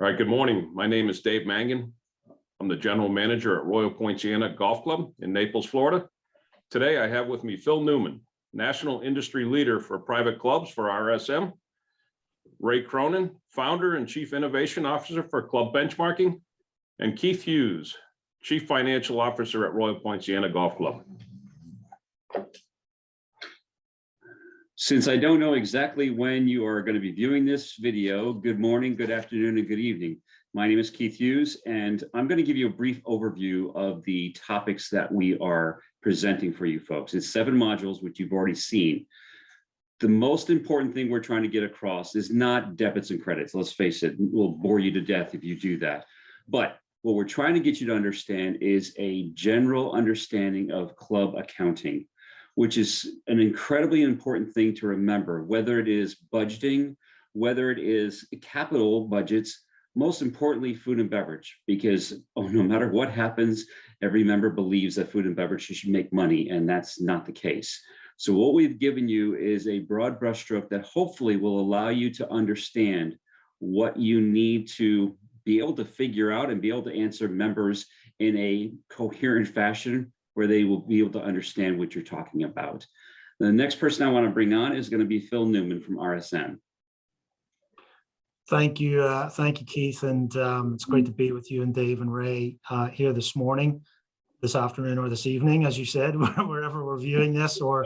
All right, good morning. My name is Dave Mangan. I'm the general manager at Royal Poinciana Golf Club in Naples, Florida. Today, I have with me Phil Newman, national industry leader for private clubs for RSM, Ray Cronin, founder and chief innovation officer for club benchmarking, and Keith Hughes, chief financial officer at Royal Poinciana Golf Club. Since I don't know exactly when you are going to be viewing this video, good morning, good afternoon, and good evening. My name is Keith Hughes, and I'm going to give you a brief overview of the topics that we are presenting for you folks. It's 7 modules, which you've already seen. The most important thing we're trying to get across is not debits and credits. Let's face it, we'll bore you to death if you do that. But what we're trying to get you to understand is a general understanding of club accounting, which is an incredibly important thing to remember, whether it is budgeting, whether it is capital budgets, most importantly, food and beverage, because no matter what happens, every member believes that food and beverage should make money, and that's not the case. So what we've given you is a broad brushstroke that hopefully will allow you to understand what you need to be able to figure out and be able to answer members in a coherent fashion where they will be able to understand what you're talking about. The next person I want to bring on is going to be Phil Newman from RSM. Thank you, Keith, and it's great to be with you and Dave and Ray here this morning, this afternoon, or this evening, as you said, wherever we're viewing this, or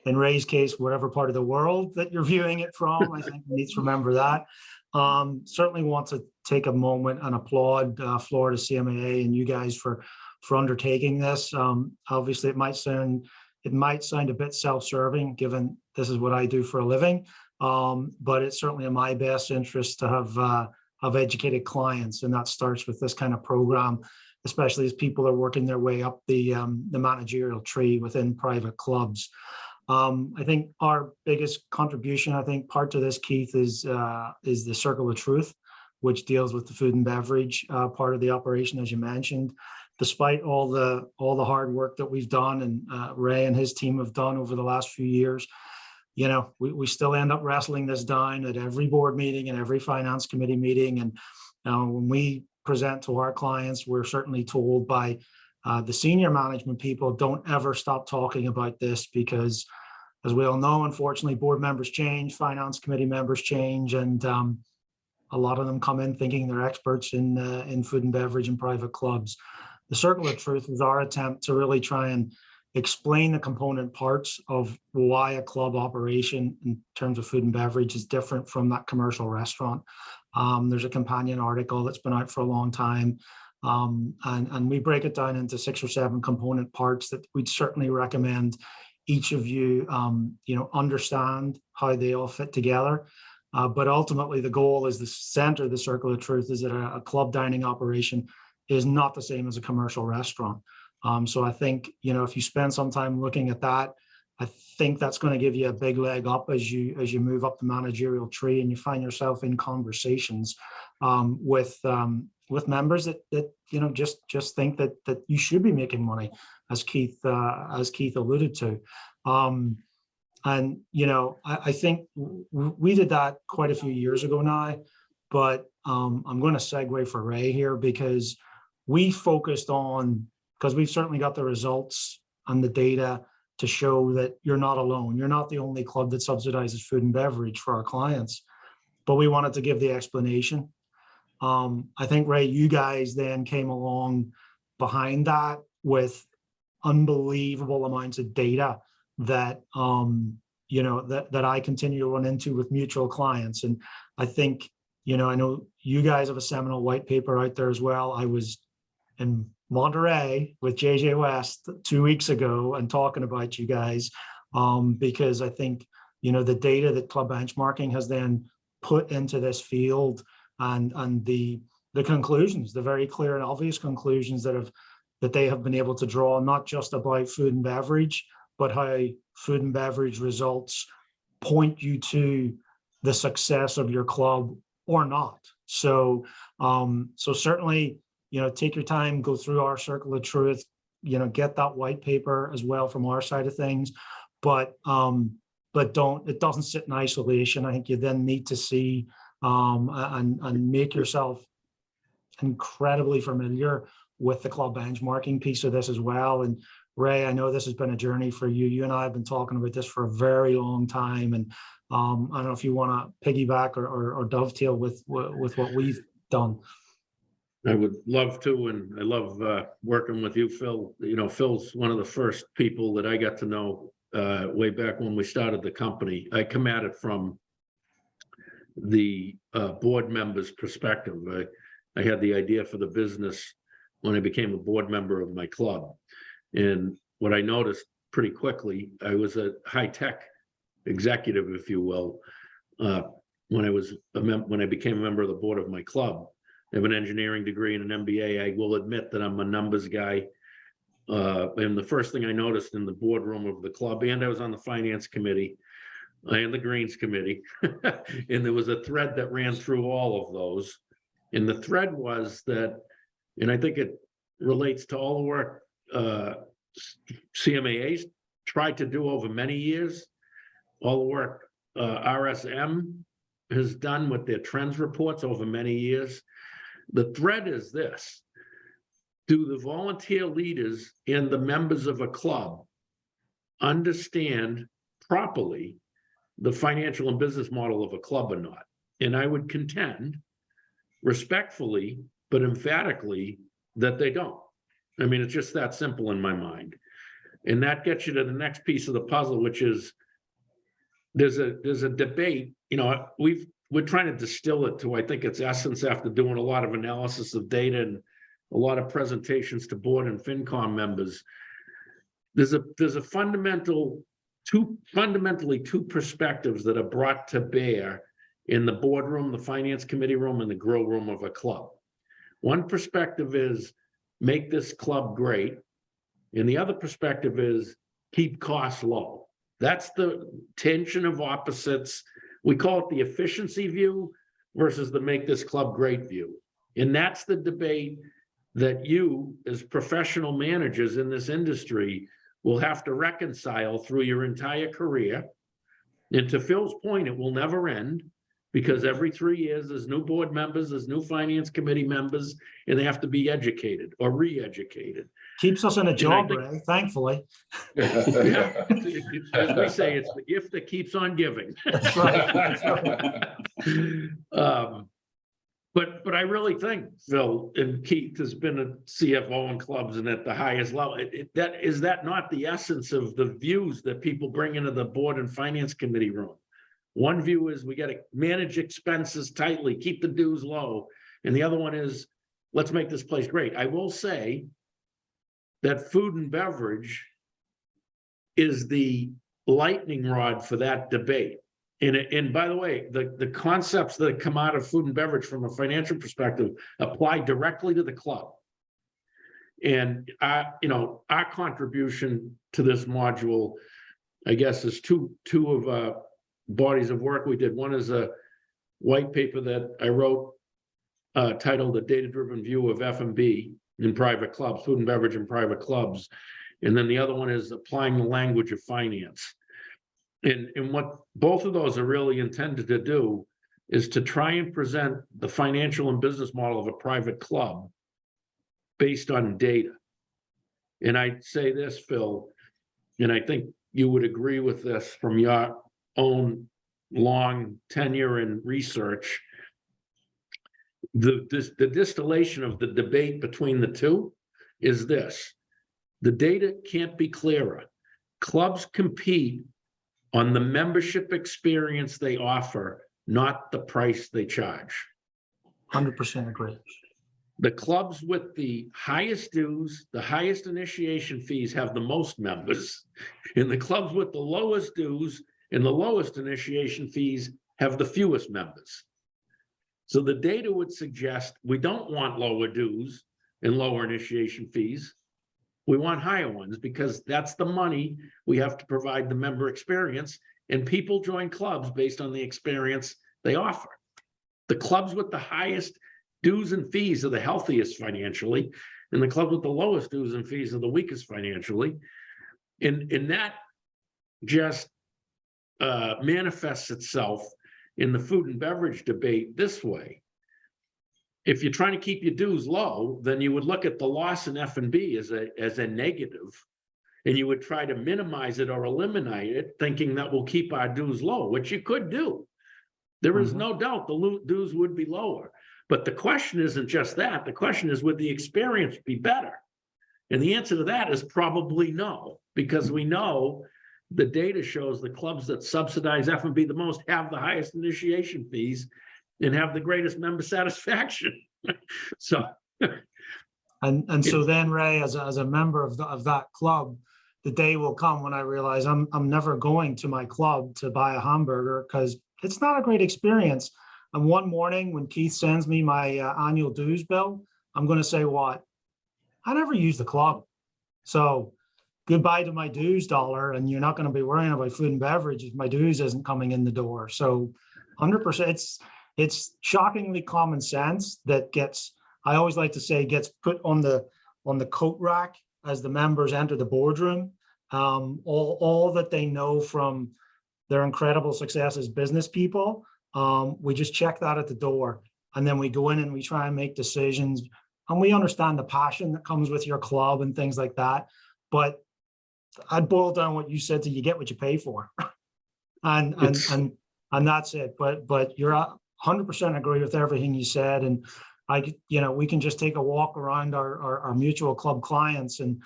in Ray's case, whatever part of the world that you're viewing it from. I think we need to remember that. Certainly want to take a moment and applaud Florida CMAA and you guys for undertaking this. Obviously, it might sound a bit self-serving, given this is what I do for a living, but it's certainly in my best interest to have educated clients, and that starts with this kind of program, especially as people are working their way up the managerial tree within private clubs. I think our biggest contribution, part to this, Keith, is the Circle of Truth, which deals with the food and beverage part of the operation, as you mentioned. Despite all the hard work that we've done and Ray and his team have done over the last few years, you know, we still end up wrestling this down at every board meeting and every finance committee meeting. And when we present to our clients, we're certainly told by the senior management people, don't ever stop talking about this, because as we all know, unfortunately, board members change, finance committee members change, and a lot of them come in thinking they're experts in food and beverage and private clubs. The Circle of Truth is our attempt to really try and explain the component parts of why a club operation in terms of food and beverage is different from that commercial restaurant. There's a companion article that's been out for a long time, and we break it down into 6 or 7 component parts that we'd certainly recommend each of you, understand how they all fit together. But ultimately, the goal is the center of the Circle of Truth is that a club dining operation is not the same as a commercial restaurant. So I think, if you spend some time looking at that, I think that's going to give you a big leg up as you move up the managerial tree and you find yourself in conversations with members that just think that you should be making money, as Keith alluded to. I think we did that quite a few years ago now, but I'm going to segue for Ray here, because we focused on, because we've certainly got the results and the data to show that you're not alone. You're not the only club that subsidizes food and beverage for our clients, but we wanted to give the explanation. I think, Ray, you guys then came along behind that with unbelievable amounts of data that that I continue to run into with mutual clients. And I think, I know you guys have a seminal white paper out there as well. I was in Monterey with JJ West 2 weeks ago and talking about you guys, because I think, the data that club benchmarking has then put into this field and the conclusions, the very clear and obvious conclusions that they have been able to draw, not just about food and beverage, but how food and beverage results point you to the success of your club or not. So, certainly, take your time, go through our Circle of Truth, get that white paper as well from our side of things, but it doesn't sit in isolation. I think you then need to see and make yourself incredibly familiar with the club benchmarking piece of this as well. And Ray, I know this has been a journey for you. You and I have been talking about this for a very long time. And I don't know if you want to piggyback or dovetail with what we've done. I would love to, and I love working with you, Phil. You know, Phil's one of the first people that I got to know way back when we started the company. I come at it from the board member's perspective. I had the idea for the business when I became a board member of my club. And what I noticed pretty quickly, I was a high-tech executive, if you will, when I became a member of the board of my club. I have an engineering degree and an MBA. I will admit that I'm a numbers guy. And the first thing I noticed in the boardroom of the club, and I was on the finance committee and the greens committee, and there was a thread that ran through all of those. And the thread was that, and I think it relates to all the work CMAA's tried to do over many years, all the work RSM has done with their trends reports over many years. The thread is this: do the volunteer leaders and the members of a club understand properly the financial and business model of a club or not? And I would contend respectfully, but emphatically, that they don't. I mean, it's just that simple in my mind. And that gets you to the next piece of the puzzle, which is there's a debate, you know, we're trying to distill it to, I think, its essence after doing a lot of analysis of data and a lot of presentations to board and FinCom members. There's a fundamentally two perspectives that are brought to bear in the boardroom, the finance committee room, and the grill room of a club. One perspective is make this club great, and the other perspective is keep costs low. That's the tension of opposites. We call it the efficiency view versus the make this club great view. And that's the debate that you, as professional managers in this industry, will have to reconcile through your entire career. And to Phil's point, it will never end, because every 3 years there's new board members, there's new finance committee members, and they have to be educated or re-educated. Keeps us in a job, Ray, thankfully. Yeah. As we say, it's the gift that keeps on giving. That's right. That's right. But I really think Phil and Keith has been a CFO in clubs and at the highest level. Is that not the essence of the views that people bring into the board and finance committee room? One view is we got to manage expenses tightly, keep the dues low. And the other one is, let's make this place great. I will say that food and beverage is the lightning rod for that debate. And by the way, the concepts that come out of food and beverage from a financial perspective apply directly to the club. And our contribution to this module, I guess, is two of bodies of work we did. One is a white paper that I wrote titled "A Data-Driven View of F&B in Private Clubs, Food and Beverage in Private Clubs." And then the other one is Applying the Language of Finance. And what both of those are really intended to do is to try and present the financial and business model of a private club based on data. And I say this, Phil, and I think you would agree with this from your own long tenure in research. The distillation of the debate between the two is this: the data can't be clearer. Clubs compete on the membership experience they offer, not the price they charge. 100% agree. The clubs with the highest dues, the highest initiation fees have the most members, and the clubs with the lowest dues and the lowest initiation fees have the fewest members. So the data would suggest we don't want lower dues and lower initiation fees. We want higher ones, because that's the money we have to provide the member experience, and people join clubs based on the experience they offer. The clubs with the highest dues and fees are the healthiest financially, and the clubs with the lowest dues and fees are the weakest financially. And that just manifests itself in the food and beverage debate this way. If you're trying to keep your dues low, then you would look at the loss in F&B as a negative, and you would try to minimize it or eliminate it, thinking that will keep our dues low, which you could do. There is no doubt the dues would be lower. But the question isn't just that. The question is, would the experience be better? And the answer to that is probably no, because we know the data shows the clubs that subsidize F&B the most have the highest initiation fees and have the greatest member satisfaction. So, and so then, Ray, as a member of that club, the day will come when I realize I'm never going to my club to buy a hamburger because it's not a great experience. And one morning when Keith sends me my annual dues bill, I'm going to say, what? I never use the club. So goodbye to my dues dollar. And you're not going to be worrying about food and beverage if my dues isn't coming in the door. So 100%, it's shockingly common sense that gets, I always like to say, gets put on the coat rack as the members enter the boardroom. All that they know from their incredible success as business people, we just check that at the door, and then we go in and we try and make decisions, and we understand the passion that comes with your club and things like that. But I'd boil down what you said to: you get what you pay for, and that's it. But you're 100% agree with everything you said, and we can just take a walk around our mutual club clients, and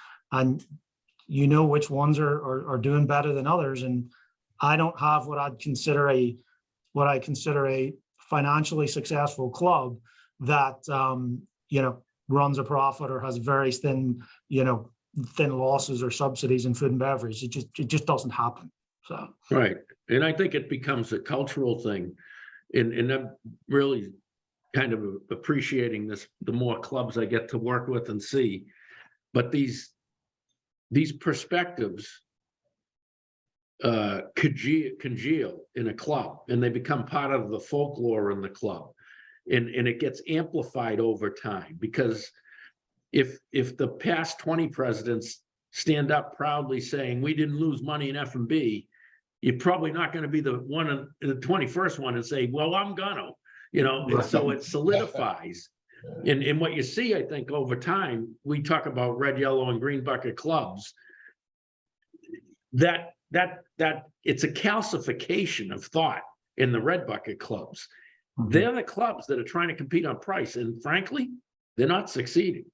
which ones are doing better than others. And I don't have what I consider a financially successful club that runs a profit or has very thin losses or subsidies in food and beverage. It just doesn't happen. So right. And I think it becomes a cultural thing. And I'm really kind of appreciating this, the more clubs I get to work with and see. But these perspectives congeal in a club, and they become part of the folklore in the club, and it gets amplified over time, because if the past 20 presidents stand up proudly saying we didn't lose money in F&B, you're probably not going to be the 21st one and say, well, I'm gonna, and so it solidifies. And what you see, I think, over time, we talk about red, yellow, and green bucket clubs, that it's a calcification of thought in the red bucket clubs. Mm-hmm. They're the clubs that are trying to compete on price, and frankly, they're not succeeding.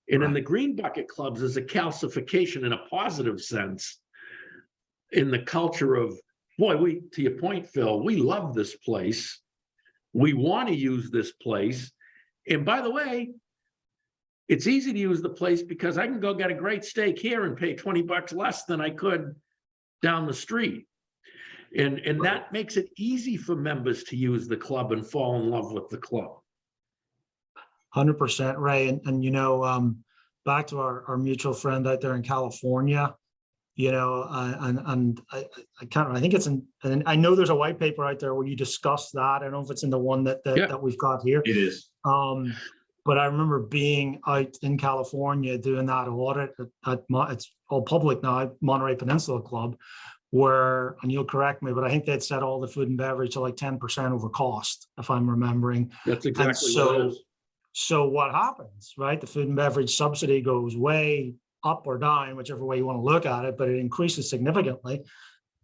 And in the green bucket clubs, there's a calcification in a positive sense in the culture of, boy, to your point, Phil, we love this place. We want to use this place. And by the way, it's easy to use the place because I can go get a great steak here and pay $20 less than I could down the street. And that makes it easy for members to use the club and fall in love with the club. 100%, Ray. And back to our mutual friend out there in California, and I can't, I think it's in, and I know there's a white paper out there where you discuss that. I don't know if it's in the one that we've got here. It is. But I remember being out in California doing that audit it's all public now, Monterey Peninsula Club, where, and you'll correct me, but I think they'd set all the food and beverage to like 10% over cost, if I'm remembering. That's exactly what it is. So what happens, right? The food and beverage subsidy goes way up or down, whichever way you want to look at it, but it increases significantly,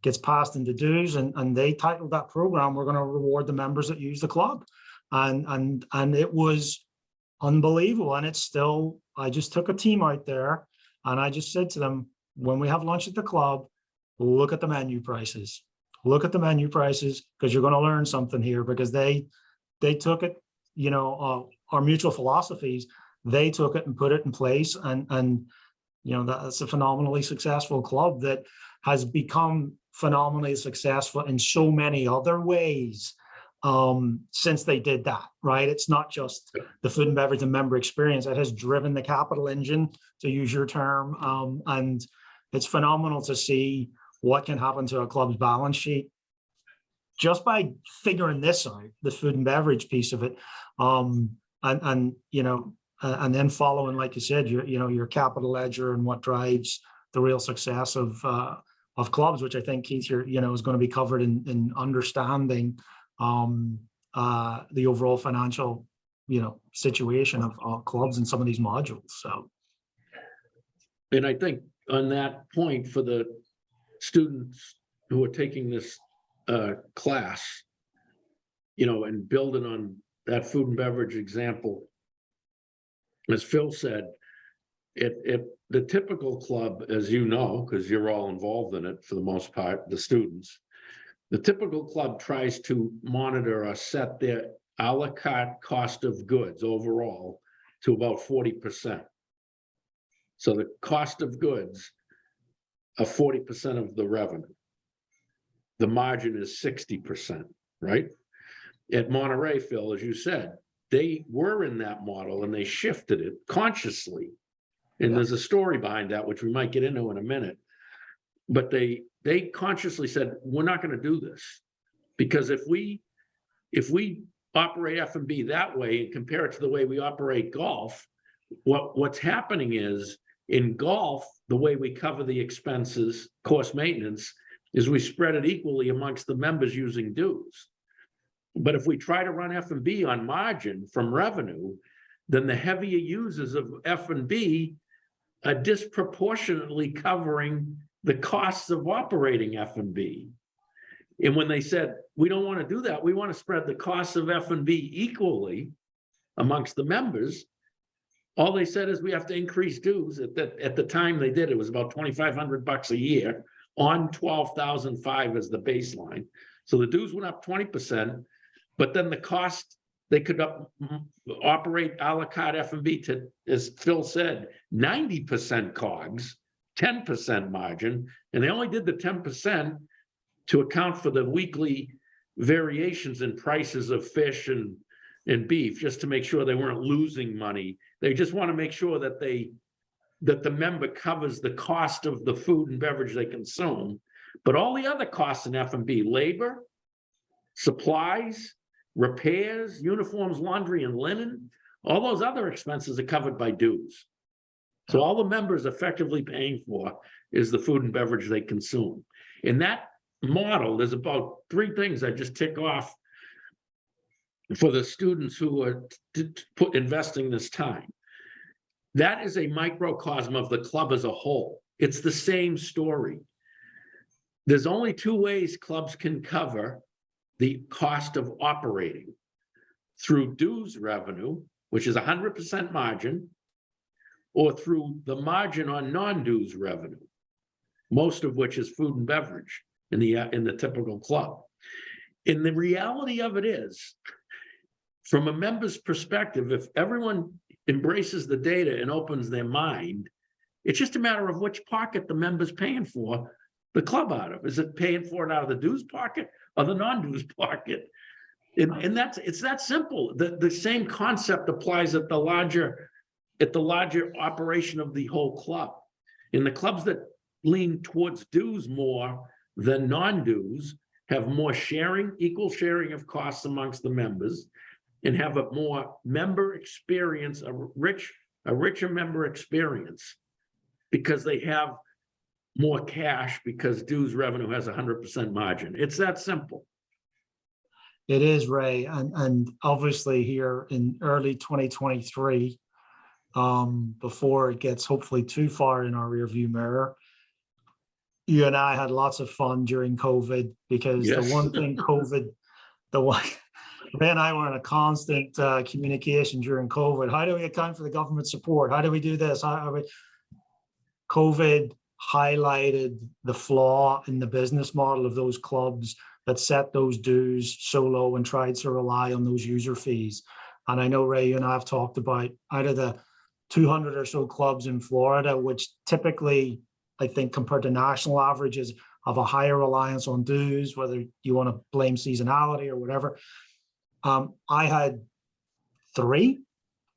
gets passed into dues, and they titled that program, we're going to reward the members that use the club. And it was unbelievable. And it's still, I just took a team out there and I just said to them, when we have lunch at the club, look at the menu prices, because you're going to learn something here, because they took it, our mutual philosophies, they took it and put it in place. And that's a phenomenally successful club that has become phenomenally successful in so many other ways since they did that, right? It's not just the food and beverage and member experience. It has driven the capital engine, to use your term. And it's phenomenal to see what can happen to a club's balance sheet just by figuring this out, the food and beverage piece of it. And then following, like you said, your capital ledger and what drives the real success of of clubs, which I think Keith, is going to be covered in understanding the overall financial, situation of clubs in some of these modules. So, And I think on that point, for the students who are taking this class, and building on that food and beverage example, as Phil said, the typical club, as you know, because you're all involved in it for the most part, the students, the typical club tries to monitor or set their a la carte cost of goods overall to about 40%. So the cost of goods are 40% of the revenue. The margin is 60%, right? At Monterey, Phil, as you said, they were in that model and they shifted it consciously. And there's a story behind that, which we might get into in a minute. But they consciously said, we're not going to do this, because if we operate F&B that way and compare it to the way we operate golf, what's happening is in golf, the way we cover the expenses, course maintenance, is we spread it equally amongst the members using dues. But if we try to run F&B on margin from revenue, then the heavier users of F&B are disproportionately covering the costs of operating F&B. And when they said, we don't want to do that, we want to spread the costs of F&B equally amongst the members, all they said is we have to increase dues. At the time they did, it was about $2,500 a year on $12,500 as the baseline. So the dues went up 20%, but then the cost, they could operate a la carte F&B to, as Phil said, 90% COGS, 10% margin, and they only did the 10% to account for the weekly variations in prices of fish and beef, just to make sure they weren't losing money. They just want to make sure that the member covers the cost of the food and beverage they consume, but all the other costs in F&B, labor, supplies, repairs, uniforms, laundry, and linen, all those other expenses are covered by dues. So all the members effectively paying for is the food and beverage they consume. In that model, there's about 3 things I just tick off for the students who are investing this time. That is a microcosm of the club as a whole. It's the same story. There's only 2 ways clubs can cover the cost of operating: through dues revenue, which is 100% margin, or through the margin on non-dues revenue, most of which is food and beverage in the typical club. And the reality of it is, from a member's perspective, if everyone embraces the data and opens their mind, it's just a matter of which pocket the member's paying for the club out of. Is it paying for it out of the dues pocket or the non-dues pocket? And it's that simple. The same concept applies at the larger operation of the whole club. In the clubs that lean towards dues more than non-dues have more sharing, equal sharing of costs amongst the members, and have a more member experience, a richer member experience, because they have more cash, because dues revenue has 100% margin. It's that simple. it is, Ray, and obviously here in early 2023, before it gets hopefully too far in our rearview mirror, you and I had lots of fun during COVID, because Yes. the one thing Ray and I were in a constant communication during COVID. How do we account for the government support? How do we do this? COVID highlighted the flaw in the business model of those clubs that set those dues so low and tried to rely on those user fees. And I know, Ray, you and I have talked about, out of the 200 or so clubs in Florida, which typically, I think, compared to national averages, have a higher reliance on dues, whether you want to blame seasonality or whatever. I had 3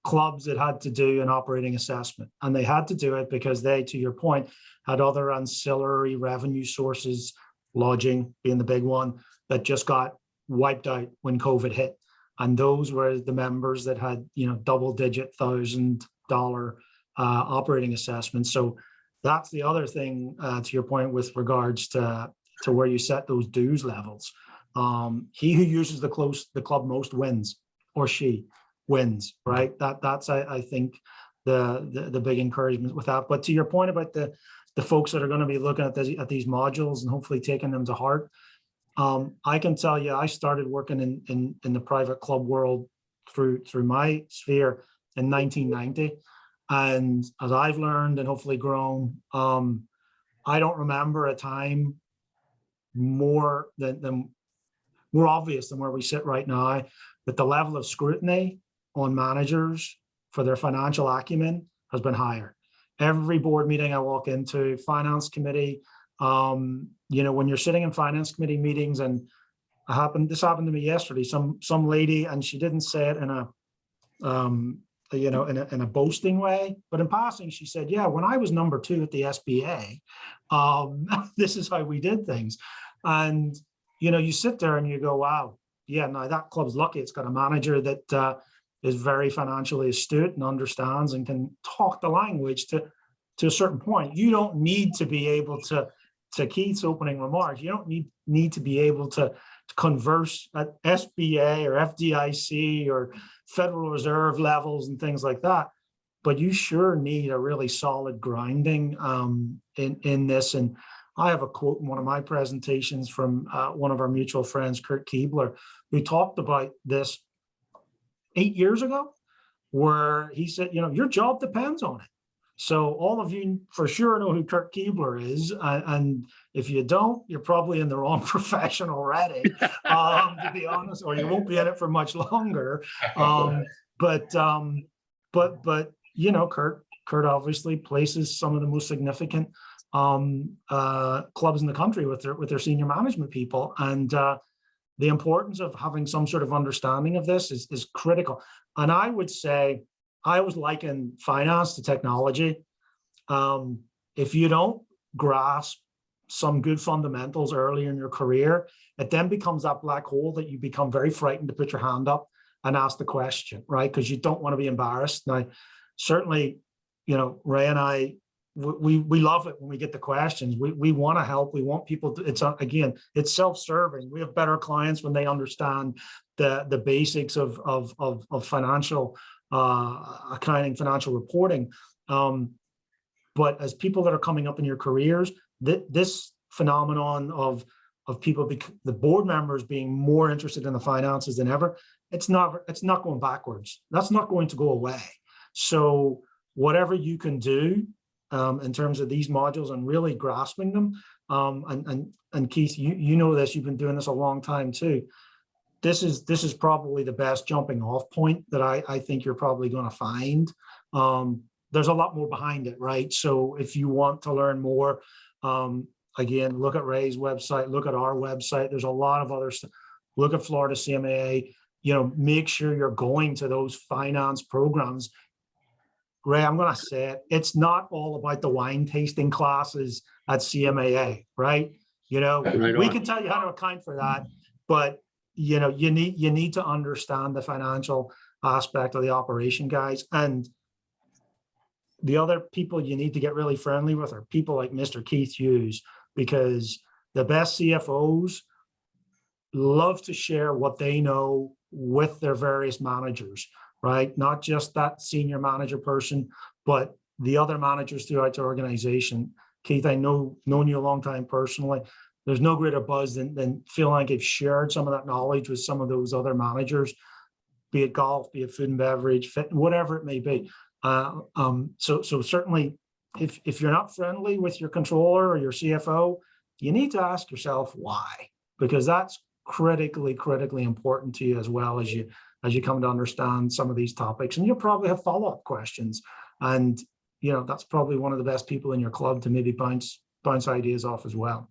clubs that had to do an operating assessment, and they had to do it because they, to your point, had other ancillary revenue sources, lodging being the big one, that just got wiped out when COVID hit. And those were the members that had, double-digit $1,000 operating assessments. So that's the other thing, to your point with regards to where you set those dues levels. He who uses the club most wins, or she wins, right? That's I think the big encouragement with that. But to your point about the folks that are going to be looking at these modules and hopefully taking them to heart, I can tell you, I started working in the private club world through my sphere in 1990. And as I've learned and hopefully grown, I don't remember a time more obvious than where we sit right now, that the level of scrutiny on managers for their financial acumen has been higher. Every board meeting I walk into, finance committee, when you're sitting in finance committee meetings, and this happened to me yesterday, some lady, and she didn't say it in a boasting way, but in passing, she said, yeah, when I was number 2 at the SBA, this is how we did things. And, you sit there and you go, wow, yeah, no, that club's lucky. It's got a manager that is very financially astute and understands and can talk the language to a certain point. You don't need to be able to Keith's opening remarks, you don't need to be able to converse at SBA or FDIC or Federal Reserve levels and things like that. But you sure need a really solid grounding in this. And I have a quote in one of my presentations from one of our mutual friends, Kurt Keebler, who talked about this 8 years ago, where he said, your job depends on it. So all of you for sure know who Kurt Keebler is. And if you don't, you're probably in the wrong profession already, to be honest, or you won't be in it for much longer. But Kurt obviously places some of the most significant clubs in the country with their senior management people. And the importance of having some sort of understanding of this is critical. And I would say, I always liken finance to technology. If you don't grasp some good fundamentals early in your career, it then becomes that black hole that you become very frightened to put your hand up and ask the question, right? Because you don't want to be embarrassed. Now, certainly, Ray and I, we love it when we get the questions. We want to help. We want people to, it's self-serving. We have better clients when they understand the basics of financial accounting, financial reporting. But as people that are coming up in your careers, this phenomenon of people, the board members being more interested in the finances than ever, it's not going backwards. That's not going to go away. So whatever you can do in terms of these modules and really grasping them, and Keith, you know this, you've been doing this a long time too. This is probably the best jumping off point that I think you're probably going to find. There's a lot more behind it, right? So if you want to learn more, again, look at Ray's website, look at our website. There's a lot of other stuff. Look at Florida CMAA. Make sure you're going to those finance programs. Ray, I'm going to say it. It's not all about the wine tasting classes at CMAA, right? We can tell you how to account for that, but you need to understand the financial aspect of the operation, guys. And the other people you need to get really friendly with are people like Mr. Keith Hughes, because the best CFOs love to share what they know with their various managers, right? Not just that senior manager person, but the other managers throughout the organization. Keith, I known you a long time personally. There's no greater buzz than feeling like you've shared some of that knowledge with some of those other managers, be it golf, be it food and beverage, fit, whatever it may be. So certainly, if you're not friendly with your controller or your CFO, you need to ask yourself why, because that's critically important to you as well as you come to understand some of these topics. And you'll probably have follow-up questions, and that's probably one of the best people in your club to maybe bounce ideas off as well.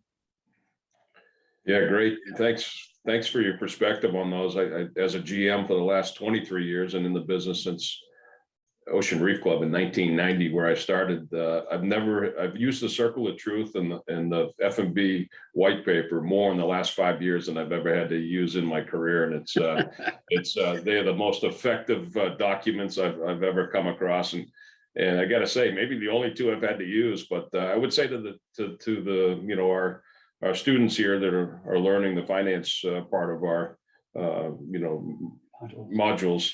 Yeah, great. Thanks for your perspective on those. I as a GM for the last 23 years and in the business since Ocean Reef Club in 1990, where I started, I've used the circle of truth and the F&B white paper more in the last 5 years than I've ever had to use in my career. And they are the most effective documents I've ever come across. And And I gotta say, maybe the only two I've had to use, but I would say to the, you know, our students here that are learning the finance part of our, you know, modules,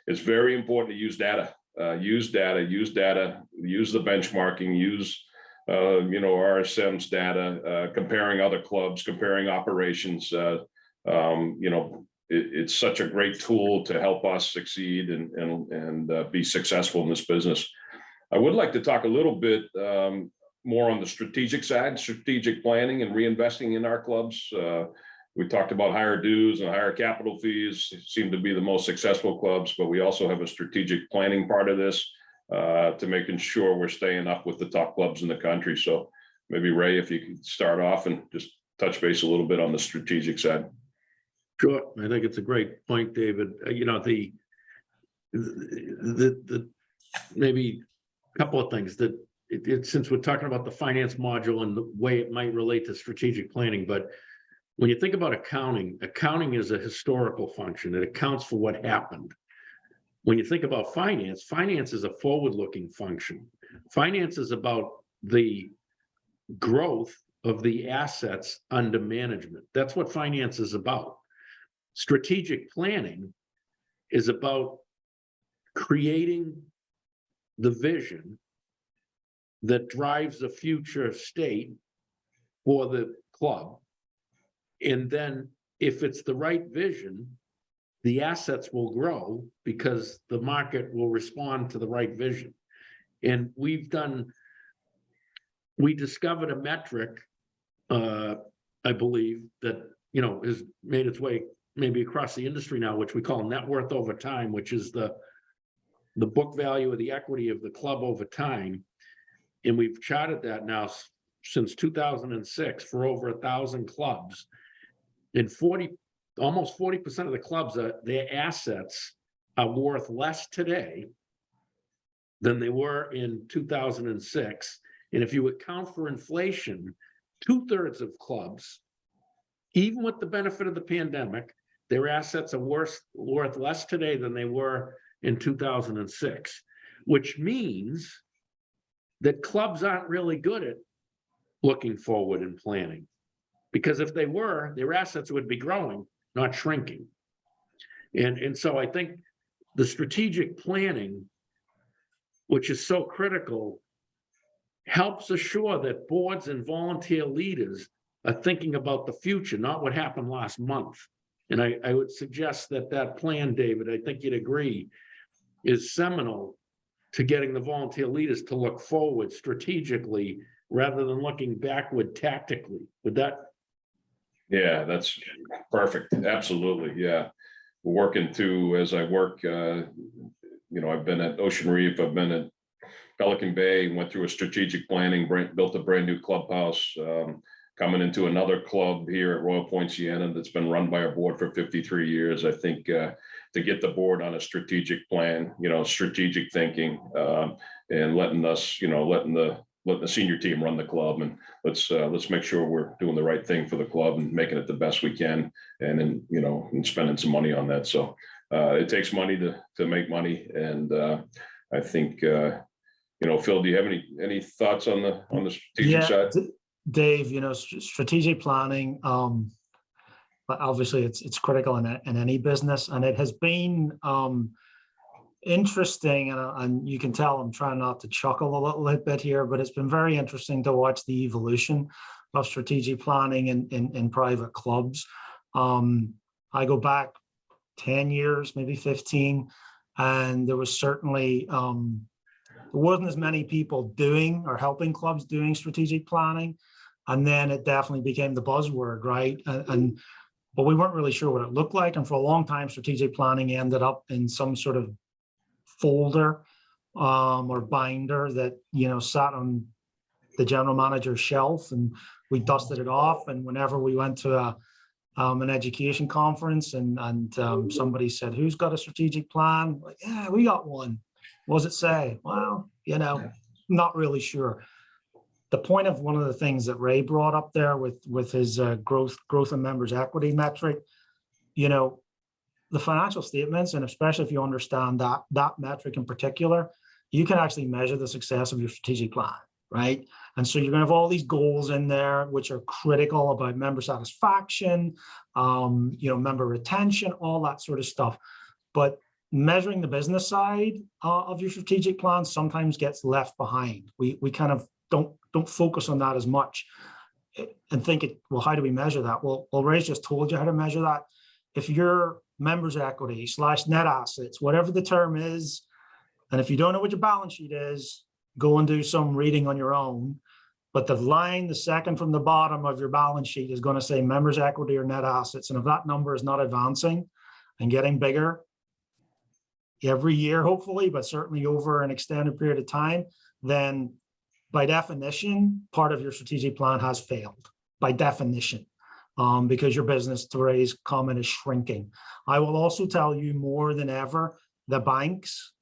it's very important to use data, use the benchmarking, use, you know, RSM's data, comparing other clubs, comparing operations. You know, it's such a great tool to help us succeed and be successful in this business. I would like to talk a little bit more on the strategic side, strategic planning and reinvesting in our clubs. We talked about higher dues and higher capital fees seem to be the most successful clubs, but we also have a strategic planning part of this to making sure we're staying up with the top clubs in the country. So maybe Ray, if you could start off and just touch base a little bit on the strategic side. Sure, I think it's a great point, David. You know, the maybe a couple of things that since we're talking about the finance module and the way it might relate to strategic planning, but when you think about accounting, accounting is a historical function. It accounts for what happened. When you think about finance, finance is a forward-looking function. Finance is about the growth of the assets under management. That's what finance is about. Strategic planning is about creating the vision that drives the future state for the club. And then if it's the right vision, the assets will grow because the market will respond to the right vision. And we discovered a metric, I believe, that, you know, has made its way maybe across the industry now, which we call net worth over time, which is the book value of the equity of the club over time. And we've charted that now since 2006 for over 1,000 clubs. And almost 40% of the clubs, their assets are worth less today than they were in 2006. And if you account for inflation, 2/3 of clubs, even with the benefit of the pandemic, their assets are worth less today than they were in 2006, which means that clubs aren't really good at looking forward and planning. Because if they were, their assets would be growing, not shrinking. And so I think the strategic planning, which is so critical, helps assure that boards and volunteer leaders are thinking about the future, not what happened last month. And I would suggest that plan, David, I think you'd agree, is seminal to getting the volunteer leaders to look forward strategically rather than looking backward tactically. Would that? Yeah, that's perfect. Absolutely. Yeah. Working too, as I work, you know, I've been at Ocean Reef, I've been at Pelican Bay, went through a strategic planning, built a brand new clubhouse, coming into another club here at Royal Poinciana that's been run by our board for 53 years. I think to get the board on a strategic plan, you know, strategic thinking, and letting us, you know, letting the senior team run the club, and let's make sure we're doing the right thing for the club and making it the best we can, and then, you know, and spending some money on that. So it takes money to make money, and I think you know, Phil, do you have any thoughts on the strategic side? Dave, you know, strategic planning, but obviously it's critical in any business, and it has been interesting, and you can tell I'm trying not to chuckle a little bit here, but it's been very interesting to watch the evolution of strategic planning in private clubs. I go back 10 years, maybe 15, and there was certainly there wasn't as many people doing or helping clubs doing strategic planning, and then it definitely became the buzzword, right? But we weren't really sure what it looked like, and for a long time, strategic planning ended up in some sort of folder or binder that, you know, sat on the general manager's shelf, and we dusted it off. And whenever we went to an education conference and somebody said, "Who's got a strategic plan?" Like, yeah, we got one. What does it say? Well, you know, not really sure. The point of one of the things that Ray brought up there with his growth in members equity metric, you know, the financial statements, and especially if you understand that metric in particular, you can actually measure the success of your strategic plan, right? And so you're going to have all these goals in there, which are critical about member satisfaction, member retention, all that sort of stuff. But measuring the business side of your strategic plan sometimes gets left behind. We kind of don't focus on that as much and think, well, how do we measure that? Well, Ray's just told you how to measure that. If your members' equity / net assets, whatever the term is, and if you don't know what your balance sheet is, go and do some reading on your own. But the line, the second from the bottom of your balance sheet, is going to say members' equity or net assets. And if that number is not advancing and getting bigger every year, hopefully, but certainly over an extended period of time, then by definition, part of your strategic plan has failed, by definition, because your business, to Ray's comment, is shrinking. I will also tell you, more than ever, the banks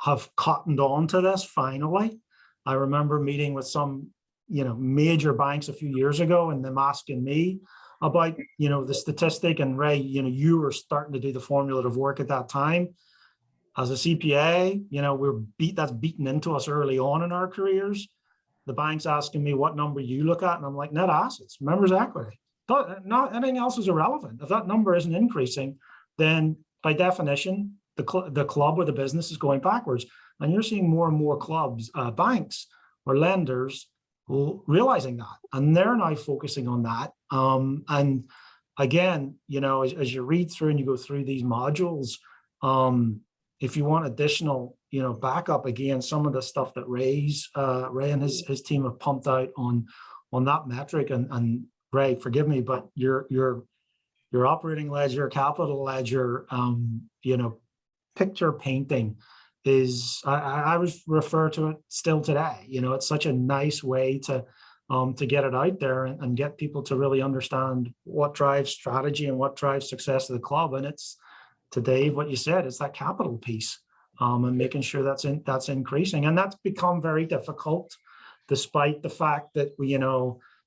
have cottoned on to this finally. I remember meeting with some major banks a few years ago, and them asking me about the statistic. And Ray, you were starting to do the formulative work at that time. As a CPA, that's beaten into us early on in our careers. The bank's asking me what number you look at, and I'm like, net assets, members' equity. Not anything else is irrelevant. If that number isn't increasing, then by definition, the club or the business is going backwards. And you're seeing more and more clubs, banks or lenders realizing that, and they're now focusing on that. And again, as you read through and you go through these modules, if you want additional, backup, again, some of the stuff that Ray and his team have pumped out on that metric, and Ray, forgive me, but your operating ledger, capital ledger, picture painting is, I was refer to it still today. It's such a nice way to get it out there and get people to really understand what drives strategy and what drives success of the club. And it's, to Dave, what you said, it's that capital piece, and making sure that's increasing. And that's become very difficult, despite the fact that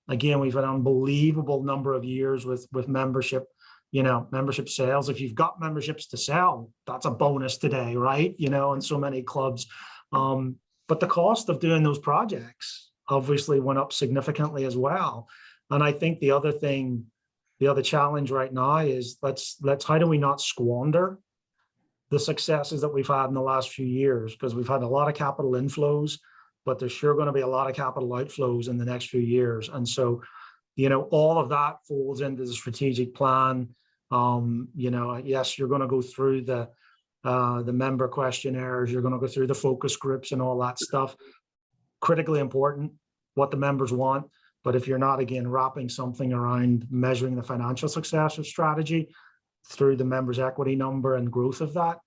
again, we've had an unbelievable number of years with membership, membership sales. If you've got memberships to sell, that's a bonus today, right? In so many clubs. But the cost of doing those projects obviously went up significantly as well. And I think the other challenge right now is how do we not squander the successes that we've had in the last few years? Because we've had a lot of capital inflows, but there's sure going to be a lot of capital outflows in the next few years. And so, all of that falls into the strategic plan. Yes, you're going to go through the member questionnaires, you're going to go through the focus groups and all that stuff. Critically important, what the members want. But if you're not, again, wrapping something around measuring the financial success of strategy through the members' equity number and growth of that,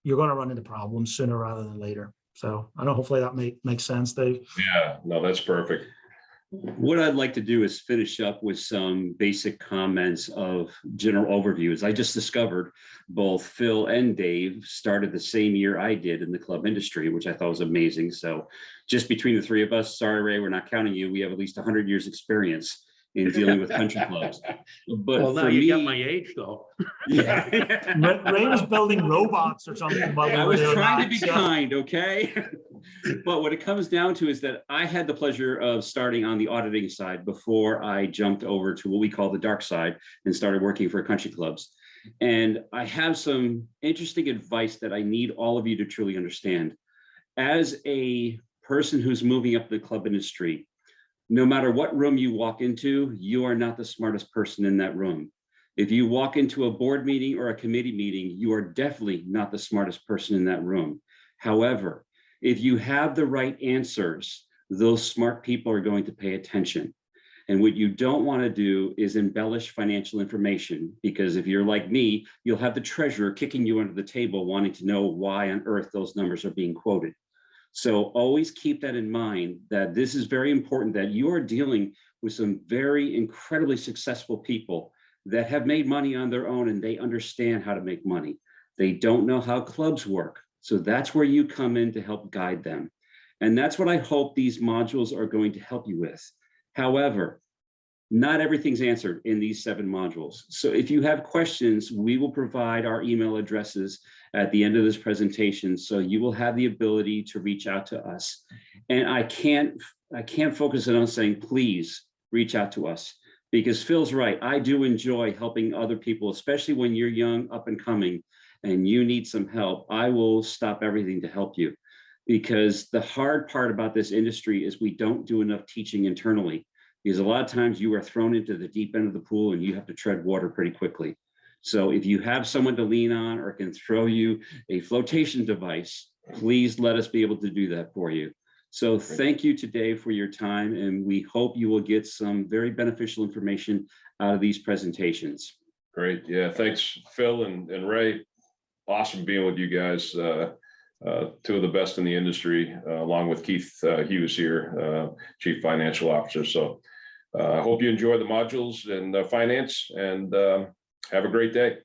you're going to run into problems sooner rather than later. So I know, hopefully that makes sense, Dave. Yeah, no, that's perfect. What I'd like to do is finish up with some basic comments of general overviews. I just discovered both Phil and Dave started the same year I did in the club industry, which I thought was amazing. So just between the three of us, sorry, Ray, we're not counting you. We have at least 100 years experience in dealing with country clubs. But well, now you got my age, though. Yeah. Ray was building robots or something. I was trying to be kind, okay? But what it comes down to is that I had the pleasure of starting on the auditing side before I jumped over to what we call the dark side and started working for country clubs. And I have some interesting advice that I need all of you to truly understand. As a person who's moving up the club industry, no matter what room you walk into, you are not the smartest person in that room. If you walk into a board meeting or a committee meeting, you are definitely not the smartest person in that room. However, if you have the right answers, those smart people are going to pay attention. And what you don't want to do is embellish financial information, because if you're like me, you'll have the treasurer kicking you under the table wanting to know why on earth those numbers are being quoted. So always keep that in mind, that this is very important, that you are dealing with some very incredibly successful people that have made money on their own, and they understand how to make money. They don't know how clubs work. So that's where you come in to help guide them. And that's what I hope these modules are going to help you with. However, not everything's answered in these 7 modules. So if you have questions, we will provide our email addresses at the end of this presentation. So you will have the ability to reach out to us. And I can't focus it on saying, please reach out to us, because Phil's right. I do enjoy helping other people, especially when you're young, up and coming, and you need some help. I will stop everything to help you, because the hard part about this industry is we don't do enough teaching internally, because a lot of times you are thrown into the deep end of the pool and you have to tread water pretty quickly. So if you have someone to lean on or can throw you a flotation device, please let us be able to do that for you. So thank you today for your time, and we hope you will get some very beneficial information out of these presentations. Great. Yeah. Thanks, Phil and Ray. Awesome being with you guys. 2 of the best in the industry, along with Keith Hughes here, Chief Financial Officer. So I hope you enjoy the modules and finance, and have a great day.